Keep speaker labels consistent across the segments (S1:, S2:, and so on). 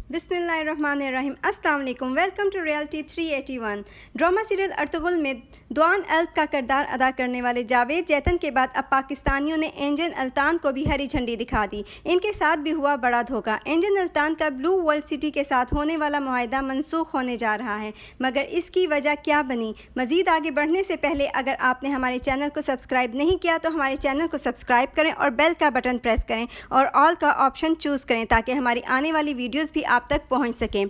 S1: बिस्मिल्लाहिर्रहमानिर्रहीम। अस्सलाम वालेकुम। Welcome to reality 381। Drama serial Ertugrul में दुआन अल्प का किरदार अदा करने वाले जावेद जैतन के बाद अब पाकिस्तानियों ने एंजन अल्तान को भी हरी झंडी दिखा दी। इनके साथ भी हुआ बड़ा धोखा। एंजन अल्तान का ब्लू वर्ल्ड सिटी के साथ होने वाला मुआहिदा मनसूख होने जा रहा है, मगर इसकी वजह क्या बनी? मज़ीद आगे बढ़ने से पहले अगर आपने हमारे चैनल को सब्सक्राइब नहीं किया तो हमारे चैनल को सब्सक्राइब करें और बेल का बटन प्रेस करें और ऑल का ऑप्शन चूज़ करें ताकि हमारी आने वाली वीडियोज़ भी आप तक पहुंच सकें।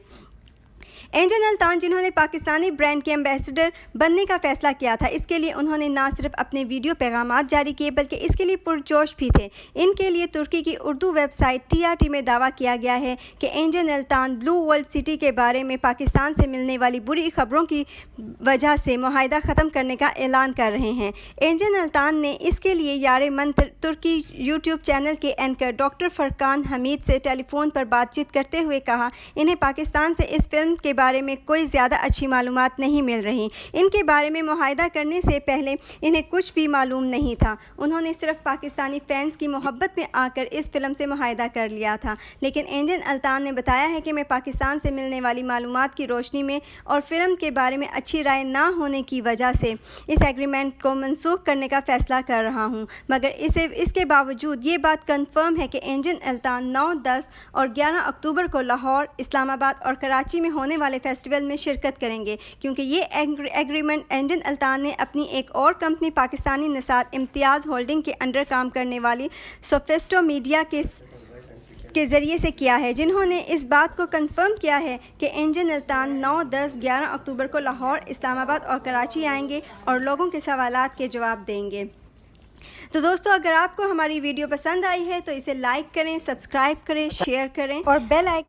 S1: एंजन अल्तान जिन्होंने पाकिस्तानी ब्रांड के एम्बेसडर बनने का फ़ैसला किया था, इसके लिए उन्होंने ना सिर्फ अपने वीडियो पैगामात जारी किए बल्कि इसके लिए पुरजोश भी थे। इनके लिए तुर्की की उर्दू वेबसाइट TRT में दावा किया गया है कि एंजन अल्तान ब्लू वर्ल्ड सिटी के बारे में पाकिस्तान से मिलने वाली बुरी खबरों की वजह से मुआहिदा ख़त्म करने का ऐलान कर रहे हैं। एंजन अल्तान ने इसके लिए यार मन तुर्की यूट्यूब चैनल के एंकर डॉक्टर फरकान हमीद से टेलीफोन पर बातचीत करते हुए कहा, इन्हें पाकिस्तान से इस फिल्म के बारे में कोई ज़्यादा अच्छी मालूमात नहीं मिल रही। इनके बारे में मुआहिदा करने से पहले इन्हें कुछ भी मालूम नहीं था। उन्होंने सिर्फ पाकिस्तानी फैंस की मोहब्बत में आकर इस फिल्म से मुआहिदा कर लिया था। लेकिन एंजन अल्तान ने बताया है कि मैं पाकिस्तान से मिलने वाली मालूमात की रोशनी में और फिल्म के बारे में अच्छी राय ना होने की वजह से इस एग्रीमेंट को मनसूख करने का फ़ैसला कर रहा हूँ। मगर इसके बावजूद ये बात कन्फर्म है कि एंजन अल्तान 9, 10 और 11 अक्टूबर को लाहौर, इस्लामाबाद और कराची में होने वाले फेस्टिवल में शिरकत करेंगे, क्योंकि ये एग्रीमेंट एंजन अल्तान ने अपनी एक और कंपनी पाकिस्तानी निसात इम्तियाज़ होल्डिंग के अंडर काम करने वाली सोफेस्टो मीडिया के ज़रिए से किया है, जिन्होंने इस बात को कंफर्म किया है कि एंजन अल्तान 9, 10, 11 अक्टूबर को लाहौर, इस्लामाबाद और कराची आएंगे और लोगों के सवालात के जवाब देंगे। तो दोस्तों, अगर आपको हमारी वीडियो पसंद आई है तो इसे लाइक करें, सब्सक्राइब करें, शेयर करें और बेल आइकन